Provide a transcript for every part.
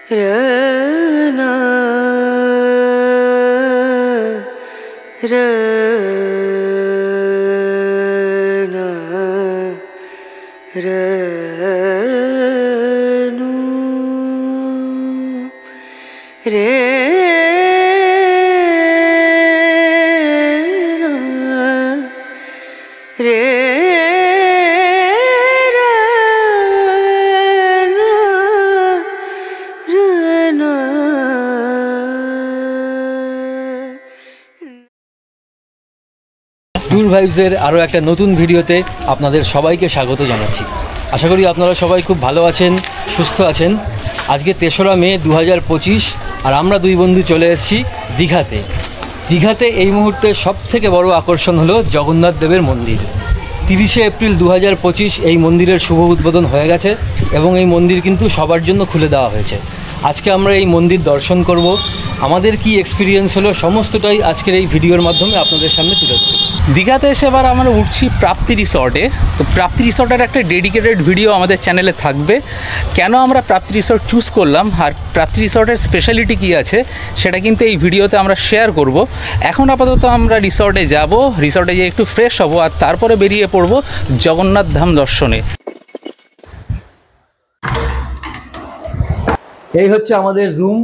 रना रना रनु रे रे ট্যুর ভাইবসের আরও একটা নতুন ভিডিওতে আপনাদের সবাইকে স্বাগত জানাচ্ছি। আশা করি আপনারা সবাই খুব ভালো আছেন, সুস্থ আছেন। আজকে ৩রা মে ২০২৫ আর আমরা দুই বন্ধু চলে এসেছি দীঘাতে। দীঘাতে এই মুহূর্তে সবথেকে বড় আকর্ষণ হলো জগন্নাথ দেবের মন্দির। ৩০শে এপ্রিল ২০২৫ এই মন্দিরের শুভ উদ্বোধন হয়ে গেছে এবং এই মন্দির কিন্তু সবার জন্য খুলে দেওয়া হয়েছে। আজকে আমরা এই মন্দির দর্শন করব, আমাদের কি এক্সপিরিয়েন্স হলো সমস্তটাই আজকের এই ভিডিওর মাধ্যমে আপনাদের সামনে তুলে ধরব। দীঘাতে এসে এবার আমরা উঠছি প্রাপ্তি রিসর্টে। তো প্রাপ্তি রিসর্টের একটা ডেডিকেটেড ভিডিও আমাদের চ্যানেলে থাকবে। কেন আমরা প্রাপ্তি রিসর্ট চুজ করলাম আর প্রাপ্তি রিসর্টের স্পেশালিটি কী আছে সেটা কিন্তু এই ভিডিওতে আমরা শেয়ার করব। এখন আপাতত আমরা রিসর্টে যাব, রিসর্টে গিয়ে একটু ফ্রেশ হব আর তারপরে বেরিয়ে পড়ব জগন্নাথ ধাম দর্শনে। এই হচ্ছে আমাদের রুম,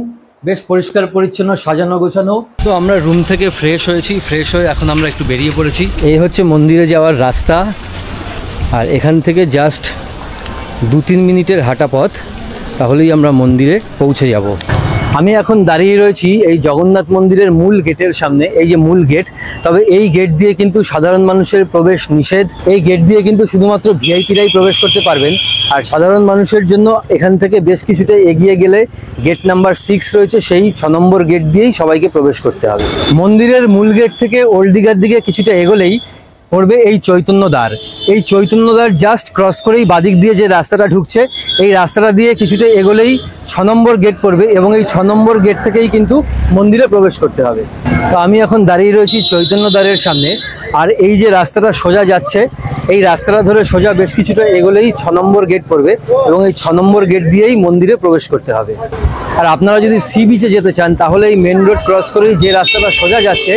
বেশ পরিষ্কার পরিচ্ছন্ন, সাজানো গোছানো। তো আমরা রুম থেকে ফ্রেশ হয়েছি, ফ্রেশ হয়ে এখন আমরা একটু বেরিয়ে পড়েছি। এই হচ্ছে মন্দিরে যাওয়ার রাস্তা, আর এখান থেকে জাস্ট 2-3 মিনিটের হাঁটা পথ, তাহলেই আমরা মন্দিরে পৌঁছে যাব। আমি এখন দাঁড়িয়ে রয়েছি এই জগন্নাথ মন্দিরের মূল গেটের সামনে। এই যে মূল গেট, তবে এই গেট দিয়ে কিন্তু সাধারণ মানুষের প্রবেশ নিষেধ। এই গেট দিয়ে কিন্তু শুধুমাত্র ভিআইপিরাই প্রবেশ করতে পারবেন। আর সাধারণ মানুষের জন্য এখান থেকে বেশ কিছুটা এগিয়ে গেলে গেট নাম্বার 6 রয়েছে, সেই 6 নম্বর গেট দিয়েই সবাইকে প্রবেশ করতে হবে। মন্দিরের মূল গেট থেকে ওল্ড দীঘার দিকে কিছুটা এগোলেই পড়বে এই চৈতন্যদ্বার। এই চৈতন্যদ্বার জাস্ট ক্রস করেই বাদিক দিয়ে যে রাস্তাটা ঢুকছে, এই রাস্তাটা দিয়ে কিছুটা এগোলেই 6 নম্বর গেট পড়বে এবং এই 6 নম্বর গেট থেকেই কিন্তু মন্দিরে প্রবেশ করতে হবে। তো আমি এখন দাঁড়িয়ে রয়েছি চৈতন্যদ্বারের সামনে, আর এই যে রাস্তাটা সোজা যাচ্ছে, এই রাস্তাটা ধরে সোজা বেশ কিছুটা এগোলেই 6 নম্বর গেট পড়বে এবং এই 6 নম্বর গেট দিয়েই মন্দিরে প্রবেশ করতে হবে। আর আপনারা যদি সি বিচে যেতে চান তাহলে এই মেন রোড ক্রস করেই যে রাস্তাটা সোজা যাচ্ছে,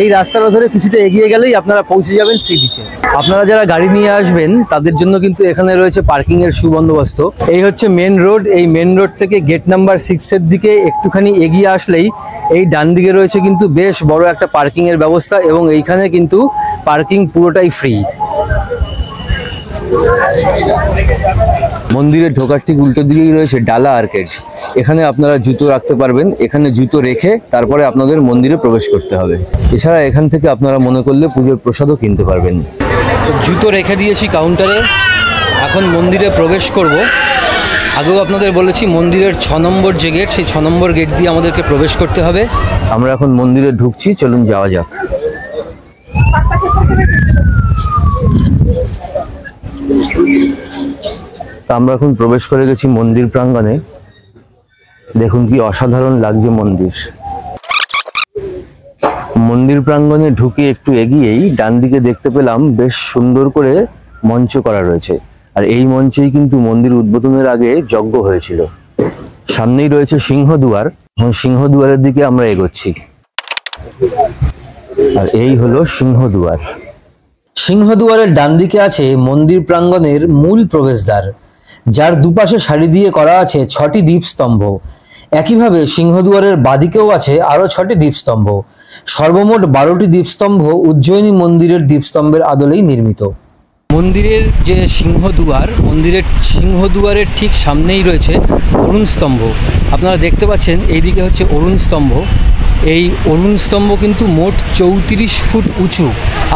এই রাস্তাটা ধরে কিছুটা এগিয়ে গেলেই আপনারা পৌঁছে যাবেন সি বিচে। আপনারা যারা গাড়ি নিয়ে আসবেন তাদের জন্য কিন্তু এখানে রয়েছে পার্কিংয়ের সুবন্দোবস্ত। এই হচ্ছে মেন রোড। এই মেন রোড থেকে গেট নাম্বার 6-এর দিকে একটুখানি এগিয়ে আসলেই এই ডান দিকে রয়েছে কিন্তু বেশ বড় একটা পার্কিংয়ের ব্যবস্থা এবং এইখানে কিন্তু পার্কিং পুরোটাই ফ্রি। মন্দিরে ঢোকার ঠিক উল্টো দিকেই রয়েছে ডালা আর্কেড। এখানে আপনারা জুতো রাখতে পারবেন। এখানে জুতো রেখে তারপরে আপনাদের মন্দিরে প্রবেশ করতে হবে। এছাড়া এখান থেকে আপনারা মনে করলে পুজোর প্রসাদও কিনতে পারবেন। জুতো রেখে দিয়েছি কাউন্টারে, এখন মন্দিরে প্রবেশ করব। আগেও আপনাদের বলেছি মন্দিরের 6 নম্বর যে গেট, সেই 6 নম্বর গেট দিয়ে আমাদেরকে প্রবেশ করতে হবে। আমরা এখন মন্দিরে ঢুকছি, চলুন যাওয়া যাক। আমরা এখন প্রবেশ করে গেছি মন্দির প্রাঙ্গণে। দেখুন কি অসাধারণ লাগছে মন্দির। মন্দির প্রাঙ্গণে ঢুকে একটু এগিয়েই ডান দিকে দেখতে পেলাম বেশ সুন্দর করে মঞ্চ করা রয়েছে, আর এই মঞ্চেই কিন্তু মন্দির উদ্বোধনের আগে যজ্ঞ হয়েছিল। সামনেই রয়েছে সিংহদুয়ার, সিংহদুয়ারের দিকে আমরা এগোচ্ছি। আর এই হলো সিংহদুয়ার। সিংহদুয়ারের ডান দিকে আছে মন্দির প্রাঙ্গণের মূল প্রবেশদ্বার, যার দুপাশে সারি দিয়ে করা আছে 6টি দীপস্তম্ভ। একইভাবে সিংহদুয়ারের বাদিকেও আছে আরো 6টি দীপস্তম্ভ। সর্বমোট 12টি দীপস্তম্ভ উজ্জয়িনী মন্দিরের দীপস্তম্ভের আদলেই নির্মিত। মন্দিরের যে সিংহদুয়ার, মন্দিরের সিংহদুয়ারের ঠিক সামনেই রয়েছে অরুণ স্তম্ভ। আপনারা দেখতে পাচ্ছেন এইদিকে হচ্ছে অরুণ স্তম্ভ। এই অরুণ স্তম্ভ কিন্তু মোট 34 ফুট উঁচু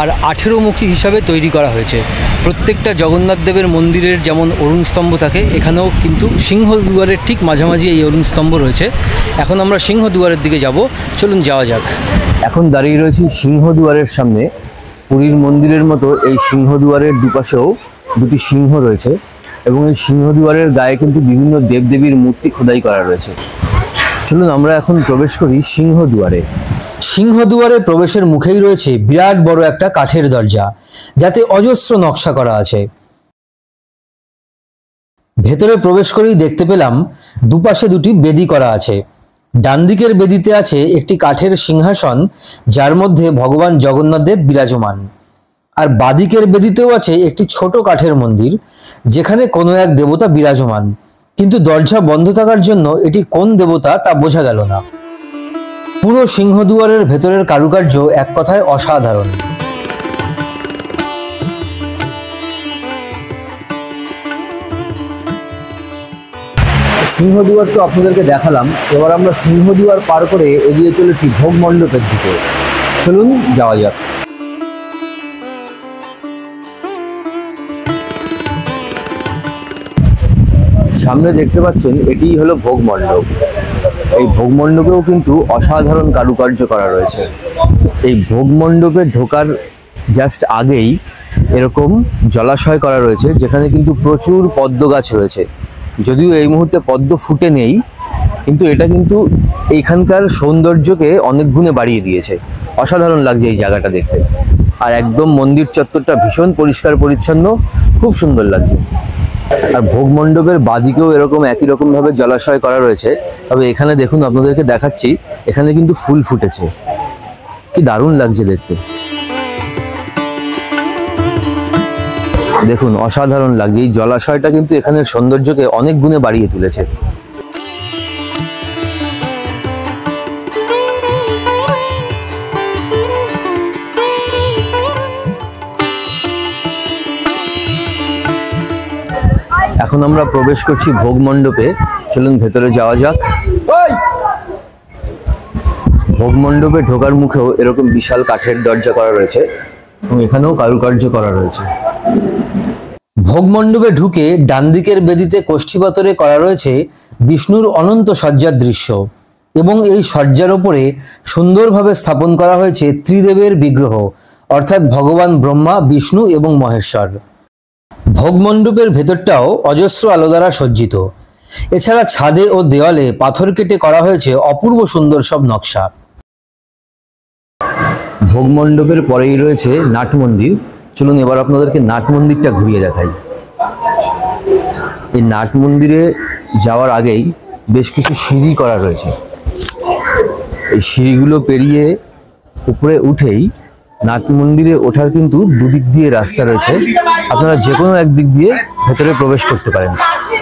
আর 18 মুখী হিসাবে তৈরি করা হয়েছে। প্রত্যেকটা জগন্নাথ দেবের মন্দিরের যেমন অরুণ স্তম্ভ থাকে, এখানেও কিন্তু সিংহদুয়ারের ঠিক মাঝামাঝি এই অরুণ স্তম্ভ রয়েছে। এখন আমরা সিংহদুয়ারের দিকে যাব, চলুন যাওয়া যাক। এখন দাঁড়িয়ে রয়েছি সিংহদুয়ারের সামনে। পুরীর মন্দিরের মতো এই সিংহদুয়ারের দুপাশেও 2টি সিংহ রয়েছে এবং এই সিংহদুয়ারের গায়ে কিন্তু বিভিন্ন দেবদেবীর মূর্তি খোদাই করা রয়েছে। চলুন আমরা এখন প্রবেশ করি সিংহদুয়ারে। সিংহদুয়ারে প্রবেশের মুখেই রয়েছে বিরাট বড় একটা কাঠের দরজা, যাতে অজস্র নকশা করা আছে। ভেতরে প্রবেশ করেই দেখতে পেলাম দুপাশে দুটি বেদি করা আছে। ডান দিকের বেদিতে আছে একটি কাঠের সিংহাসন, যার মধ্যে ভগবান জগন্নাথদেব বিরাজমান। আর বাদিকের বেদিতেও আছে একটি ছোট কাঠের মন্দির, যেখানে কোনো এক দেবতা বিরাজমান, কিন্তু দরজা বন্ধ থাকার জন্য এটি কোন দেবতা তা বোঝা গেল না। পুরো সিংহদুয়ারের ভেতরের কারুকার্য এক কথায় অসাধারণ। সিংহদুয়ার তো আপনাদেরকে দেখালাম, এবার আমরা সিংহদুয়ার পার করে এগিয়ে চলেছি ভোগ মণ্ডপের দিকে। চলুন যাওয়া যাক। সামনে দেখতে পাচ্ছেন এটিই হলো ভোগ মণ্ডপ। এই ভোগ মণ্ডপেও কিন্তু অসাধারণ কারুকার্য করা রয়েছে। এই ভোগ মণ্ডপে ঢোকার জাস্ট আগেই এরকম জলাশয় করা রয়েছে, যেখানে কিন্তু প্রচুর পদ্ম গাছ রয়েছে। যদিও এই মুহূর্তে পদ্ম ফুটে নেই, কিন্তু এটা কিন্তু এইখানকার সৌন্দর্যকে অনেক গুণে বাড়িয়ে দিয়েছে। অসাধারণ লাগছে এই জায়গাটা দেখতে। আর একদম মন্দির চত্বরটা ভীষণ পরিষ্কার পরিচ্ছন্ন, খুব সুন্দর লাগছে। আর ভোগ মণ্ডপের বাদিকেও এরকম একই রকম ভাবে জলাশয় করা রয়েছে, তবে এখানে দেখুন, আপনাদেরকে দেখাচ্ছি, এখানে কিন্তু ফুল ফুটেছে। কি দারুণ লাগছে দেখতে, দেখুন অসাধারণ লাগছে। এই জলাশয়টা কিন্তু এখানের সৌন্দর্যকে অনেক গুণে বাড়িয়ে তুলেছে। এখন আমরা প্রবেশ করছি ভোগ মণ্ডপে। চলুন ভেতরে যাওয়া যাক। ভোগ মণ্ডপে ঢোকার মুখেও এরকম বিশাল কাঠের দরজা করা রয়েছে এবং এখানেও কারুকার্য করা রয়েছে। ভোগ মণ্ডপে ঢুকে ডান দিকের বেদিতে কোষ্ঠীপাতরে করা রয়েছে বিষ্ণুর অনন্ত সজ্জার দৃশ্য, এবং এই সজ্জার ওপরে সুন্দরভাবে স্থাপন করা হয়েছে ত্রিদেবের বিগ্রহ, অর্থাৎ ভগবান ব্রহ্মা, বিষ্ণু এবং মহেশ্বর। ভোগ মণ্ডপের ভেতরটাও অজস্র আলো দ্বারা সজ্জিত। এছাড়া ছাদে ও দেওয়ালে পাথর কেটে করা হয়েছে অপূর্ব সুন্দর সব নকশা। ভোগ মণ্ডপের পরেই রয়েছে নাট মন্দির। চলুন এবার আপনাদেরকে নাট মন্দিরটা ঘুরিয়ে দেখাই। এই নাট মন্দিরে যাওয়ার আগেই বেশ কিছু সিঁড়ি করা রয়েছে। এই সিঁড়িগুলো পেরিয়ে উপরে উঠেই নাট মন্দিরে ওঠার কিন্তু দুদিক দিয়ে রাস্তা রয়েছে। আপনারা যে কোনো একদিক দিয়ে ভেতরে প্রবেশ করতে পারেন।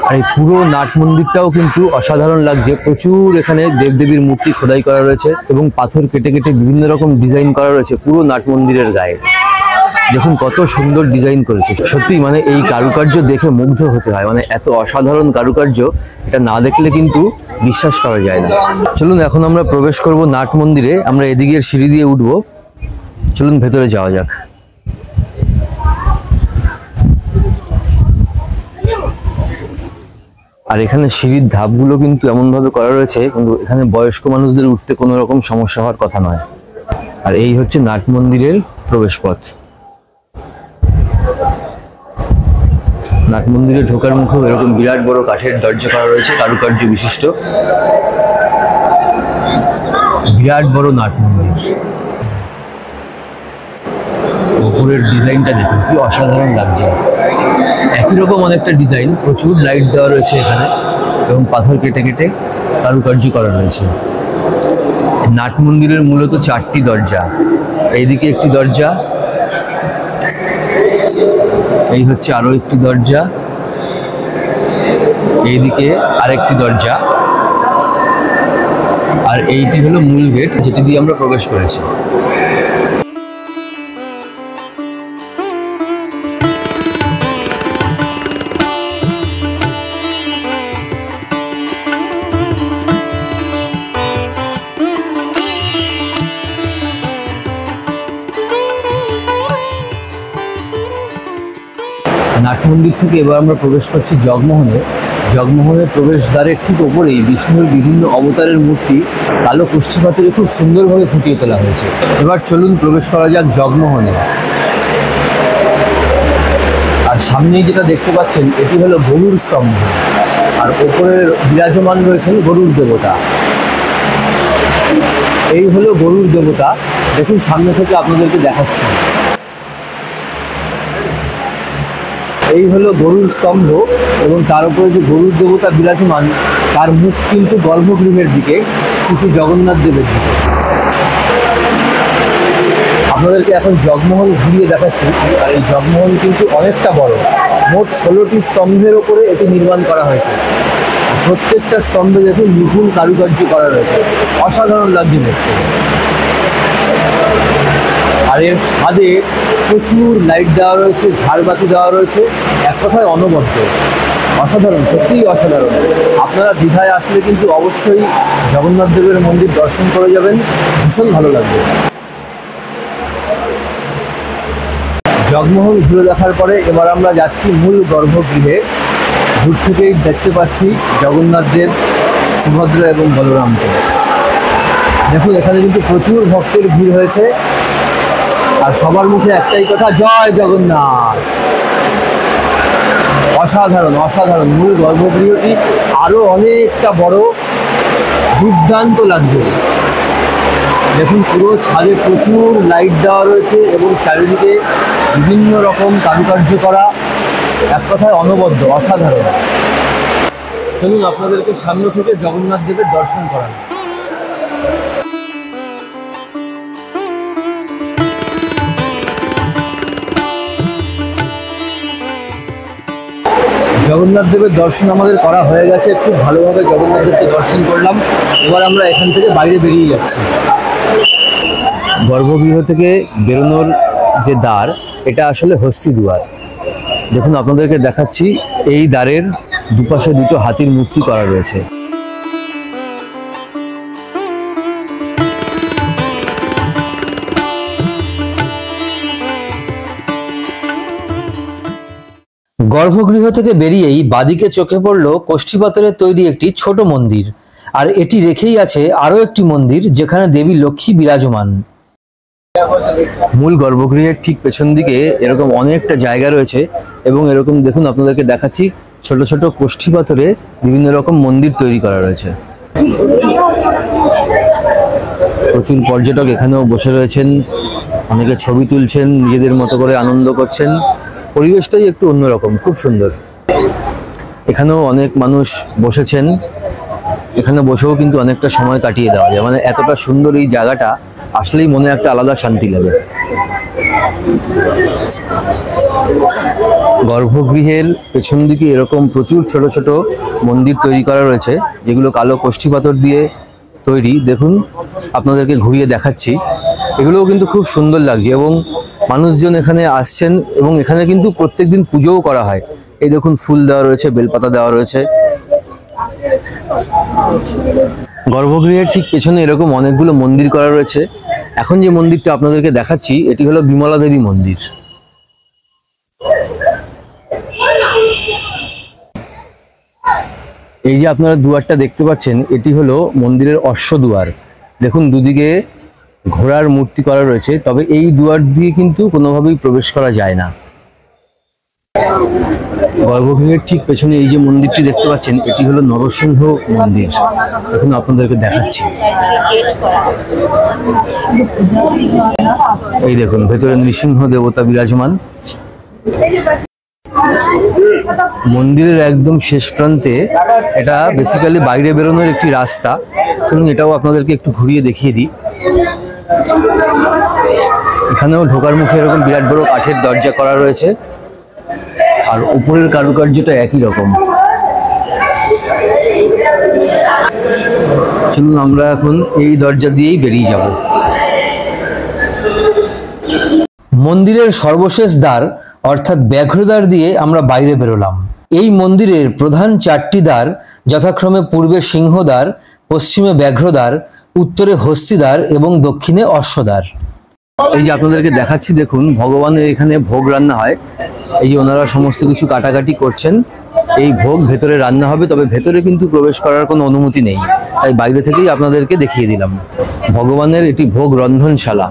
আর এই পুরো নাট মন্দিরটাও কিন্তু অসাধারণ লাগছে। প্রচুর এখানে দেবদেবীর মূর্তি খোদাই করা রয়েছে এবং পাথর কেটে কেটে বিভিন্ন রকম ডিজাইন করা রয়েছে পুরো নাট মন্দিরের গায়ে। দেখুন কত সুন্দর ডিজাইন করেছে। সত্যি মানে এই কারুকার্য দেখে মুগ্ধ হতে হয়। মানে এত অসাধারণ কারুকার্য, এটা না দেখলে কিন্তু বিশ্বাস করা যায় না। চলুন এখন আমরা প্রবেশ করব নাট মন্দিরে। আমরা এদিকের সিঁড়ি দিয়ে উঠবো। চলুন ভেতরে যাওয়া যাক। আর এখানে সিঁড়ির ধাপগুলো কিন্তু এমন ভাবে করা রয়েছে, কিন্তু এখানে বয়স্ক মানুষদের উঠতে কোনো রকম সমস্যা হওয়ার কথা নয়। আর এই হচ্ছে নাট মন্দিরের প্রবেশ পথ। নাট মন্দিরে ঢোকার মুখেও এরকম বিরাট বড় কাঠের দরজা করা রয়েছে, কারুকার্য বিশিষ্ট। বিরাট বড় নাট মন্দির। উপরের ডিজাইনটা দেখুন কি অসাধারণ লাগছে। একই রকম অনেকটা ডিজাইন, প্রচুর লাইট দেওয়া রয়েছে এখানে এবং পাথর কেটে কেটে কারুকার্য করা রয়েছে। নাট মন্দিরের মূলত 4টি দরজা। এইদিকে একটি দরজা, এই হচ্ছে আরো একটি দরজা, এইদিকে আরেকটি দরজা, আর এইটি হলো মূল গেট, যেটি দিয়ে আমরা প্রবেশ করেছি। নাট মন্দির থেকে এবার আমরা প্রবেশ করছি জগমোহনে। জগমোহনের প্রবেশদ্বারের ঠিক ওপরেই বিষ্ণুর বিভিন্ন অবতারের মূর্তি কালো কোষ্ঠীপাতরে খুব সুন্দরভাবে ফুটিয়ে তোলা হয়েছে। এবার চলুন প্রবেশ করা যাক জগমোহনে। আর সামনেই যেটা দেখতে পাচ্ছেন এটি হলো গরুর স্তম্ভ, আর ওপরে বিরাজমান রয়েছেন গরুর দেবতা। এই হলো গরুর দেবতা। দেখুন সামনে থেকে আপনাদেরকে দেখাচ্ছি। এই হলো গরুর স্তম্ভ এবং তার উপরে যে গরুর দেবতা বিরাজমান তার মুখ কিন্তু গর্ভগৃহের দিকে, শ্রী জগন্নাথ দেবের দিকে। আপনাদেরকে এখন জগমোহন ঘুরিয়ে দেখাচ্ছি। আর এই জগমোহন কিন্তু অনেকটা বড়, মোট 16টি স্তম্ভের ওপরে এটি নির্মাণ করা হয়েছে। প্রত্যেকটা স্তম্ভে দেখুন নিপুণ কারুকার্য করা রয়েছে, অসাধারণ লাগছে দেখতে। আর এর ছাদে প্রচুর লাইট দেওয়া রয়েছে, ঝাড়বাতি দেওয়া রয়েছে, এক কথায় অনবদ্য, অসাধারণ, সত্যিই অসাধারণ। আপনারা দীঘায় আসলে কিন্তু অবশ্যই জগন্নাথ দেবের মন্দির দর্শন করে যাবেন, ভীষণ ভালো লাগবে। জগমোহন ঘুরে দেখার পরে এবার আমরা যাচ্ছি মূল গর্ভগৃহে। দূর থেকেই দেখতে পাচ্ছি জগন্নাথ দেব, সুভদ্রা এবং বলরামকে। দেখুন এখানে কিন্তু প্রচুর ভক্তের ভিড় হয়েছে, আর সবার মুখে একটাই কথা, জয় জগন্নাথ। অসাধারণ অসাধারণ। মূল গর্ভগৃহটি আরো অনেকটা বড়, দুর্দান্ত লাগছে। দেখুন পুরো ছাদে প্রচুর লাইট দেওয়া রয়েছে এবং চারিদিকে বিভিন্ন রকম কারুকার্য করা, এক কথায় অনবদ্য, অসাধারণ। চলুন আপনাদেরকে সামনে থেকে জগন্নাথ দেবের দর্শন করান। জগন্নাথ দেবের দর্শন আমাদের করা হয়ে গেছে, খুব ভালোভাবে জগন্নাথ দেবকে দর্শন করলাম। এবার আমরা এখান থেকে বাইরে বেরিয়ে যাচ্ছি। গর্ভগৃহ থেকে বেরোনোর যে দ্বার, এটা আসলে হস্তি দুয়ার। দেখুন আপনাদেরকে দেখাচ্ছি, এই দ্বারের দুপাশে দুটো হাতির মূর্তি করা রয়েছে। গর্ভগৃহ থেকে বেরিয়েই বাদিকে চোখে পড়ল কোষ্ঠী পাথরের তৈরি একটি ছোট মন্দির, আর এটি রেখেই আছে আরো একটি মন্দির যেখানে দেবী লক্ষ্মী বিরাজমান। মূল গর্ভগৃহের ঠিক পেছন দিকে এরকম অনেকটা জায়গা রয়েছে এবং এরকম দেখুন আপনাদেরকে দেখাচ্ছি, ছোট ছোট কোষ্ঠী পাথরে বিভিন্ন রকম মন্দির তৈরি করা রয়েছে। প্রচুর পর্যটক এখানেও বসে রয়েছেন, অনেকে ছবি তুলছেন, নিজেদের মতো করে আনন্দ করছেন। পরিবেশটাই একটু অন্যরকম, খুব সুন্দর। এখানেও অনেক মানুষ বসেছেন, এখানে বসেও কিন্তু অনেকটা সময় কাটিয়ে দেওয়া যায়। মানে এতটা সুন্দর এই জায়গাটা, আসলেই মনে একটা আলাদা শান্তি লাগে। গর্ভগৃহের পেছন দিকে এরকম প্রচুর ছোট ছোট মন্দির তৈরি করা রয়েছে, যেগুলো কালো কোষ্ঠী পাথর দিয়ে তৈরি। দেখুন আপনাদেরকে ঘুরিয়ে দেখাচ্ছি, এগুলোও কিন্তু খুব সুন্দর লাগছে এবং মানুষজন এখানে আসছেন এবং এখানে কিন্তু প্রত্যেকদিন পুজোও করা হয়। এই দেখুন ফুল দেওয়া রয়েছে, বেলপাতা দেওয়া রয়েছে। গর্ভগৃহের ঠিক পেছনে এরকম অনেকগুলো মন্দির করা রয়েছে। এখন যে মন্দিরটা আপনাদেরকে দেখাচ্ছি, এটি হলো বিমলা দেবী মন্দির। এই যে আপনারা দুয়ারটা দেখতে পাচ্ছেন, এটি হলো মন্দিরের অশ্বদুয়ার। দেখুন দুদিকে ঘোড়ার মূর্তি করা রয়েছে, তবে এই দুয়ার দিয়ে কিন্তু কোনোভাবেই প্রবেশ করা যায় না। গর্ভগৃহের ঠিক পেছনে এই যে মন্দিরটি দেখতে পাচ্ছেন, এটি হলো নরসিংহ মন্দির। এখন আপনাদেরকে দেখাচ্ছি, এই দেখুন ভেতরে নৃসিংহ দেবতা বিরাজমান। মন্দিরের একদম শেষ প্রান্তে এটা বেসিক্যালি বাইরে বেরোনোর একটি রাস্তা, এবং এটাও আপনাদেরকে একটু ঘুরিয়ে দেখিয়ে দিই। এখানেও ঢোকার মুখে এরকম বিরাট বড় কাঠের দরজা করা রয়েছে, আর উপরের কারুকার্যটা একই রকম। চলুন আমরা এখন এই দরজা দিয়েই বেরিয়ে যাব। মন্দিরের সর্বশেষ দ্বার অর্থাৎ ব্যাঘ্রদ্বার দিয়ে আমরা বাইরে বেরোলাম। এই মন্দিরের প্রধান চারটি দ্বার যথাক্রমে পূর্বে সিংহদ্বার, পশ্চিমে ব্যাঘ্রদ্বার, উত্তরে হস্তিদ্বার এবং দক্ষিণে অশ্বদ্বার। এই যে আপনাদেরকে দেখাচ্ছি, দেখুন ভগবানের এখানে ভোগ রান্না হয়। এই যে ওনারা সমস্ত কিছু কাটাকাটি করছেন, এই ভোগ ভেতরে রান্না হবে, তবে ভেতরে কিন্তু প্রবেশ করার কোনো অনুমতি নেই, তাই বাইরে থেকেই আপনাদেরকে দেখিয়ে দিলাম। ভগবানের এটি ভোগ রন্ধনশালা।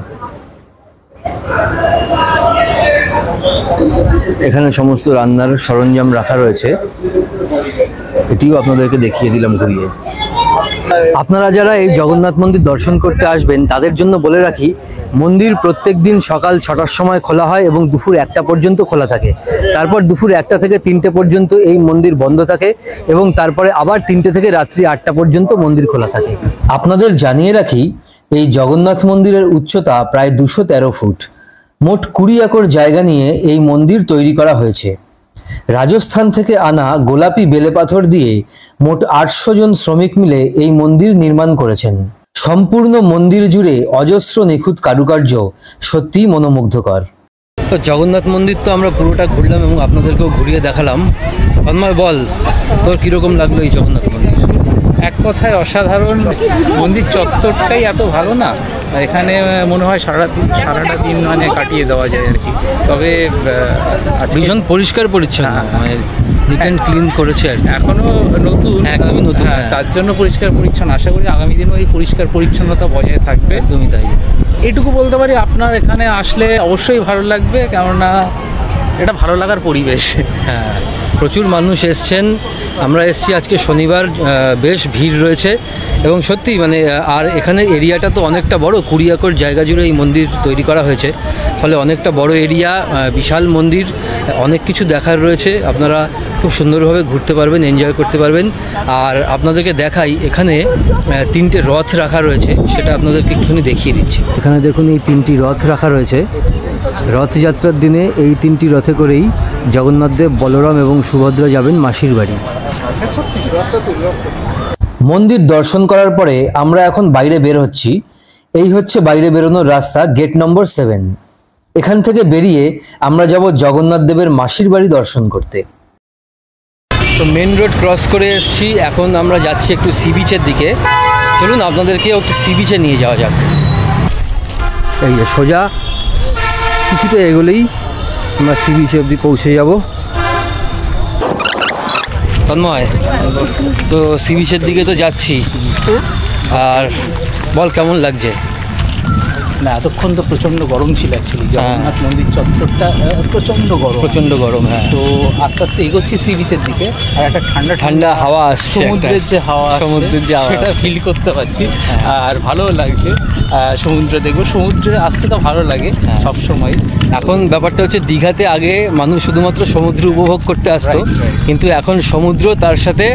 এখানে সমস্ত রান্নার সরঞ্জাম রাখা রয়েছে, এটিও আপনাদেরকে দেখিয়ে দিলাম ঘুরিয়ে। আপনারা যারা এই জগন্নাথ মন্দির দর্শন করতে আসবেন তাদের জন্য বলে রাখি, মন্দির প্রত্যেক দিন সকাল 6টার সময় খোলা হয় এবং দুপুর 1টা পর্যন্ত খোলা থাকে। তারপর দুপুর 1টা থেকে 3টে পর্যন্ত এই মন্দির বন্ধ থাকে এবং তারপরে আবার 3টে থেকে রাত্রি 8টা পর্যন্ত মন্দির খোলা থাকে। আপনাদের জানিয়ে রাখি, এই জগন্নাথ মন্দিরের উচ্চতা প্রায় 213 ফুট। মোট 20 একর জায়গা নিয়ে এই মন্দির তৈরি করা হয়েছে। রাজস্থান থেকে আনা গোলাপি বেলে পাথর দিয়ে মোট 800 জন শ্রমিক মিলে এই মন্দির নির্মাণ করেছেন। সম্পূর্ণ মন্দির জুড়ে অজস্র নিখুঁত কারুকার্য সত্যিই মনোমুগ্ধকর। তো জগন্নাথ মন্দির তো আমরা পুরোটা ঘুরলাম এবং আপনাদেরকেও ঘুরিয়ে দেখালাম। তন্ময়, বল তোর কিরকম লাগলো এই জগন্নাথ মন্দির? এক কথায় অসাধারণ। মন্দির চত্বরটাই এত ভালো না, এখানে মনে হয় সারাটা দিন মানে কাটিয়ে দেওয়া যায় আর কি। তবে ভীষণ পরিষ্কার পরিচ্ছন্ন, মানে নিট অ্যান্ড ক্লিন করেছে আর এখনো নতুন, একদমই নতুন। তার জন্য পরিষ্কার পরিচ্ছন্ন। আশা করি আগামী দিনও এই পরিষ্কার পরিচ্ছন্নতা বজায় থাকবে। একদমই তাই। এটুকু বলতে পারি, আপনার এখানে আসলে অবশ্যই ভালো লাগবে, কেননা এটা ভালো লাগার পরিবেশ। হ্যাঁ, প্রচুর মানুষ এসছেন। আমরা এসছি আজকে শনিবার, বেশ ভিড় রয়েছে এবং সত্যি মানে আর এখানে এরিয়াটা তো অনেকটা বড়, 20 একর জায়গা জুড়ে এই মন্দির তৈরি করা হয়েছে। ফলে অনেকটা বড় এরিয়া, বিশাল মন্দির, অনেক কিছু দেখার রয়েছে। আপনারা খুব সুন্দরভাবে ঘুরতে পারবেন, এনজয় করতে পারবেন। আর আপনাদেরকে দেখাই, এখানে 3টে রথ রাখা রয়েছে, সেটা আপনাদেরকে একটুখানি দেখিয়ে দিচ্ছি। এখানে দেখুন, এই 3টি রথ রাখা রয়েছে। রথযাত্রার দিনে এই 3টি রথে করেই জগন্নাথদেব, বলরাম এবং সুভদ্রা যাবেন মাসির বাড়ি। মন্দির দর্শন করার পরে আমরা এখন বাইরে বের হচ্ছি। এই হচ্ছে বাইরে বেরোনোর রাস্তা, গেট নম্বর 7। এখান থেকে বেরিয়ে আমরা যাব জগন্নাথ দেবের মাসির বাড়ি দর্শন করতে। তো মেন রোড ক্রস করে এসেছি, এখন আমরা যাচ্ছি একটু সি বিচের দিকে। চলুন আপনাদেরকেও একটু সি বিচে নিয়ে যাওয়া যাক। এই যে সোজা কিছুটা এগোলেই আমরা সি বিচে অবধি পৌঁছে যাব। তন্ময়, তো সি বিচের দিকে তো যাচ্ছি, আর বল কেমন লাগছে? না, এতক্ষণ তো প্রচণ্ড গরম ছিল অ্যাকচুয়ালি। জগন্নাথ মন্দির চত্বরটা প্রচণ্ড গরম। হ্যাঁ, তো আস্তে আস্তে এগোচ্ছি সি বিচের দিকে, আর একটা ঠান্ডা ঠান্ডা হাওয়া আসছে, সমুদ্রের যে হাওয়া, সেটা ফিল করতে পারছি। আর ভালো লাগছে। সমুদ্র দেখবো, সমুদ্রে আসতে তো ভালো লাগে সব সময়। এখন ব্যাপারটা হচ্ছে, দীঘাতে আগে মানুষ শুধুমাত্র সমুদ্র উপভোগ করতে আসতো, কিন্তু এখন সমুদ্র, তার সাথে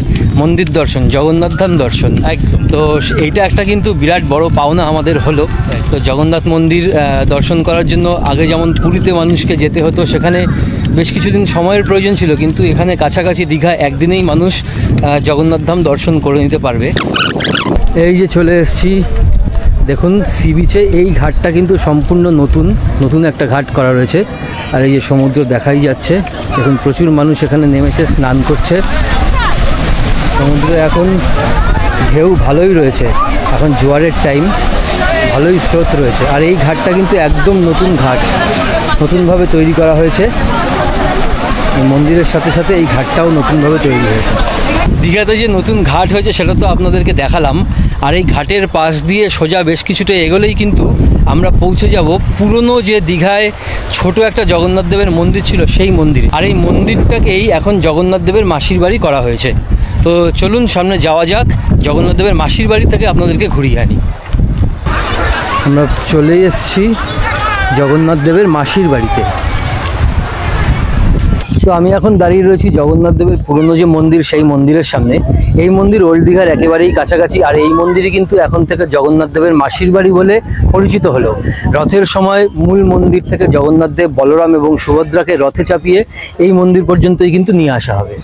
মন্দির দর্শন, জগন্নাথ ধাম দর্শন। একদম। তো এইটা একটা কিন্তু বিরাট বড় পাওনা আমাদের হলো। তো জগন্নাথ মন্দির দর্শন করার জন্য আগে যেমন পুরীতে মানুষকে যেতে হতো, সেখানে বেশ কিছুদিন সময়ের প্রয়োজন ছিল, কিন্তু এখানে কাছাকাছি দীঘা একদিনেই মানুষ জগন্নাথ ধাম দর্শন করে নিতে পারবে। এই যে চলে এসেছি, দেখুন সি বিচে এই ঘাটটা কিন্তু সম্পূর্ণ নতুন একটা ঘাট করা রয়েছে। আর এই যে সমুদ্র দেখাই যাচ্ছে, দেখুন প্রচুর মানুষ এখানে নেমেছে, স্নান করছে। সমুদ্রে এখন ঢেউ ভালোই রয়েছে, এখন জোয়ারের টাইম, ভালোই স্রোত রয়েছে। আর এই ঘাটটা কিন্তু একদম নতুন ঘাট, নতুনভাবে তৈরি করা হয়েছে। মন্দিরের সাথে সাথে এই ঘাটটাও নতুনভাবে তৈরি হয়েছে। দীঘাতে যে নতুন ঘাট হয়েছে সেটা তো আপনাদেরকে দেখালাম। আর এই ঘাটের পাশ দিয়ে সোজা বেশ কিছুটা এগোলেই কিন্তু আমরা পৌঁছে যাব পুরনো যে দীঘায় ছোট একটা জগন্নাথ দেবের মন্দির ছিল, সেই মন্দিরে। আর এই মন্দিরটাকেই এখন জগন্নাথ দেবের মাসির বাড়ি করা হয়েছে। তো চলুন সামনে যাওয়া যাক, জগন্নাথ দেবের মাসির বাড়ি থেকে আপনাদেরকে ঘুরিয়ে আনি। আমরা চলে এসেছি জগন্নাথ দেবের মাসির বাড়িতে। তো আমি এখন দাঁড়িয়ে রয়েছি জগন্নাথ দেবের পুরনো যে মন্দির, সেই মন্দিরের সামনে। এই মন্দির ওল্ড দীঘার একেবারেই কাছাকাছি। আর এই মন্দিরই কিন্তু এখন থেকে জগন্নাথ দেবের মাসির বাড়ি বলে পরিচিত হলো। রথের সময় মূল মন্দির থেকে জগন্নাথ দেব, বলরাম এবং সুভদ্রাকে রথে চাপিয়ে এই মন্দির পর্যন্তই কিন্তু নিয়ে আসা হবে।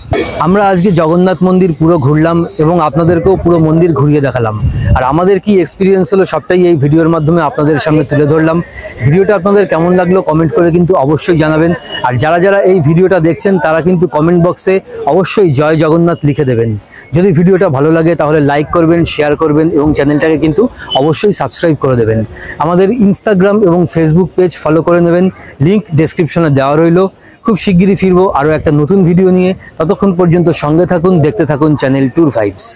আমরা আজকে জগন্নাথ মন্দির পুরো ঘুরলাম এবং আপনাদেরকেও পুরো মন্দির ঘুরিয়ে দেখালাম। আর আমাদের কি এক্সপিরিয়েন্স হলো সবটাই এই ভিডিওর মাধ্যমে আপনাদের সামনে তুলে ধরলাম। ভিডিওটা আপনাদের কেমন লাগলো কমেন্ট করে কিন্তু অবশ্যই জানাবেন। আর যারা যারা এই ভিডিওটা দেখছেন তারা কিন্তু কমেন্ট বক্সে অবশ্যই জয় জগন্নাথ লিখে দেবেন। যদি ভিডিওটা ভালো লাগে তাহলে লাইক করবেন, শেয়ার করবেন এবং চ্যানেলটাকে কিন্তু অবশ্যই সাবস্ক্রাইব করে দেবেন। আমাদের ইনস্টাগ্রাম এবং ফেসবুক পেজ ফলো করে নেবেন, লিংক ডেসক্রিপশনে দেওয়া রইল। খুব শিগগিরই ফিরবো আরও একটা নতুন ভিডিও নিয়ে। ততক্ষণ পর্যন্ত সঙ্গে থাকুন, দেখতে থাকুন চ্যানেল ট্যুর ভাইবস।